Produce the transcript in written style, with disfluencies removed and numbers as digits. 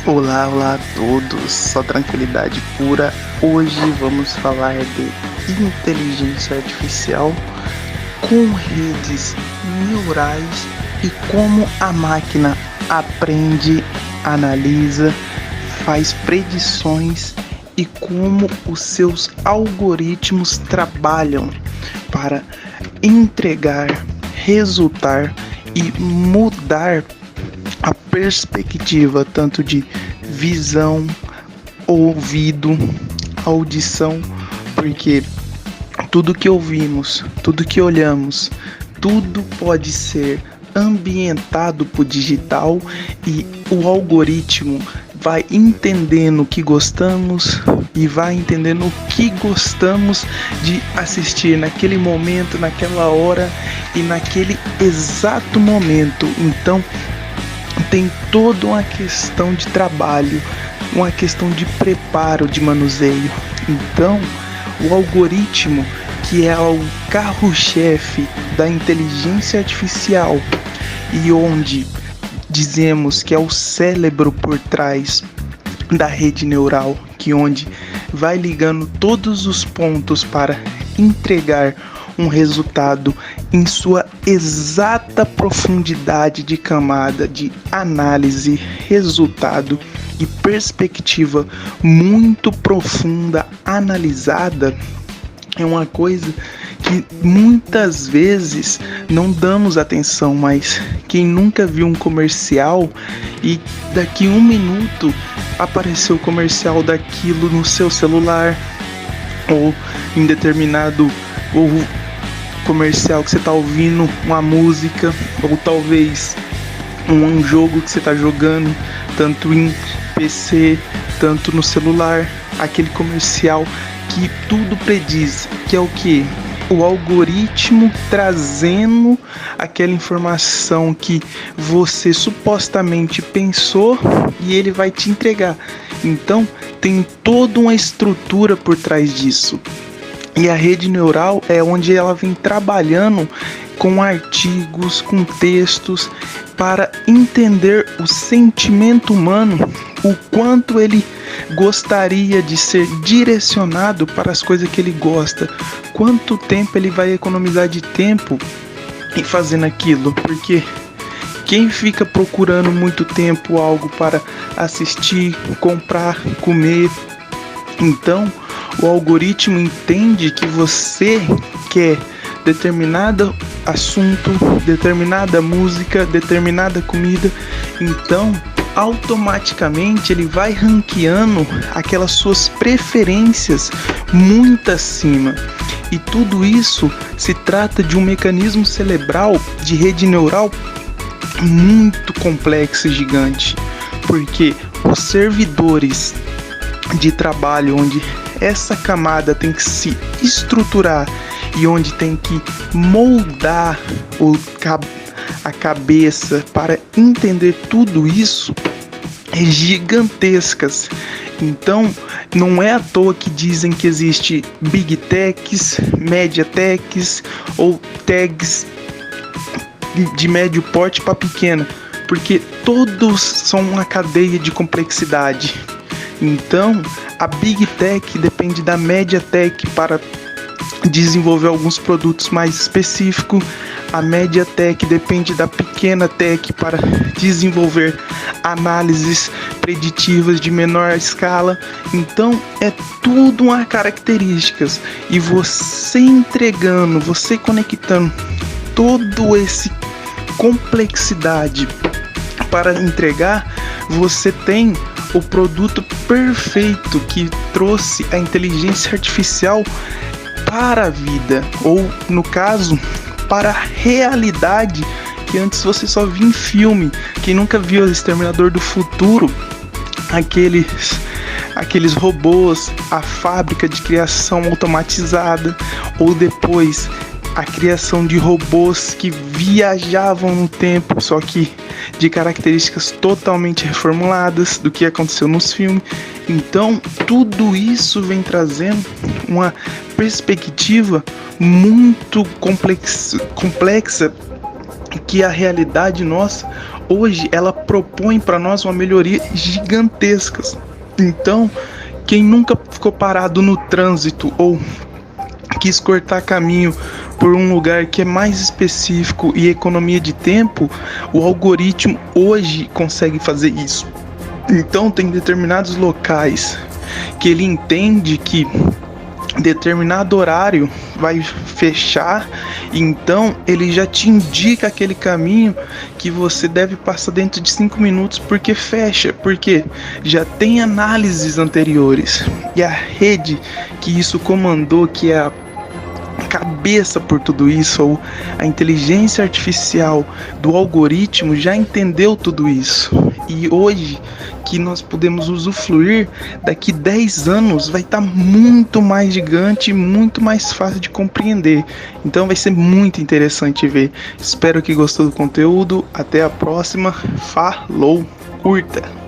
Olá, olá a todos, só tranquilidade pura. Hoje vamos falar de inteligência artificial com redes neurais e como a máquina aprende, analisa, faz predições e como os seus algoritmos trabalham para entregar, resultar e mudar a perspectiva tanto de visão, ouvido, audição, porque tudo que ouvimos, tudo que olhamos, tudo pode ser ambientado para o digital e o algoritmo vai entendendo o que gostamos e vai entendendo o que gostamos de assistir naquele momento, naquela hora e naquele exato momento. Então, tem toda uma questão de trabalho, uma questão de preparo, de manuseio. Então, o algoritmo, que é o carro-chefe da inteligência artificial e onde dizemos que é o cérebro por trás da rede neural, que onde vai ligando todos os pontos para entregar um resultado em sua exata profundidade de camada de análise, resultado e perspectiva muito profunda, analisada, é uma coisa que muitas vezes não damos atenção, mas quem nunca viu um comercial e daqui um minuto apareceu o comercial daquilo no seu celular ou em determinado comercial que você está ouvindo uma música ou talvez um jogo que você está jogando, tanto em PC, tanto no celular, aquele comercial que tudo prediz, que é o que? O algoritmo trazendo aquela informação que você supostamente pensou e ele vai te entregar. Então tem toda uma estrutura por trás disso. E a rede neural é onde ela vem trabalhando com artigos, com textos, para entender o sentimento humano, o quanto ele gostaria de ser direcionado para as coisas que ele gosta, quanto tempo ele vai economizar de tempo em fazendo aquilo, porque quem fica procurando muito tempo algo para assistir, comprar, comer, então o algoritmo entende que você quer determinado assunto, determinada música, determinada comida, então automaticamente ele vai ranqueando aquelas suas preferências muito acima. E tudo isso se trata de um mecanismo cerebral de rede neural muito complexo e gigante, porque os servidores de trabalho onde essa camada tem que se estruturar e onde tem que moldar a cabeça para entender tudo isso é gigantescas. Então não é à toa que dizem que existe Big Techs, Media Techs ou Tags de médio porte para pequena, porque todos são uma cadeia de complexidade. Então a Big Tech depende da Media Tech para desenvolver alguns produtos mais específicos. A Media Tech depende da Pequena Tech para desenvolver análises preditivas de menor escala. Então é tudo uma características, e você entregando, você conectando todo esse complexidade para entregar, você tem o produto perfeito que trouxe a inteligência artificial para a vida, ou no caso, para a realidade que antes você só via em filme. Quem nunca viu o Exterminador do Futuro, aqueles robôs, a fábrica de criação automatizada, ou depois a criação de robôs que viajavam no tempo, só que de características totalmente reformuladas do que aconteceu nos filmes. Então, tudo isso vem trazendo uma perspectiva muito complexa que a realidade nossa hoje ela propõe para nós uma melhoria gigantesca. Então, quem nunca ficou parado no trânsito ou quis cortar caminho por um lugar que é mais específico e economia de tempo, o algoritmo hoje consegue fazer isso. Então tem determinados locais que ele entende que determinado horário vai fechar, então ele já te indica aquele caminho que você deve passar dentro de 5 minutos porque fecha, porque já tem análises anteriores. E a rede que isso comandou, que é a cabeça por tudo isso, ou a inteligência artificial do algoritmo, já entendeu tudo isso. E hoje que nós podemos usufruir, daqui 10 anos vai estar muito mais gigante, muito mais fácil de compreender. Então vai ser muito interessante ver. Espero que gostou do conteúdo. Até a próxima. Falou, curta!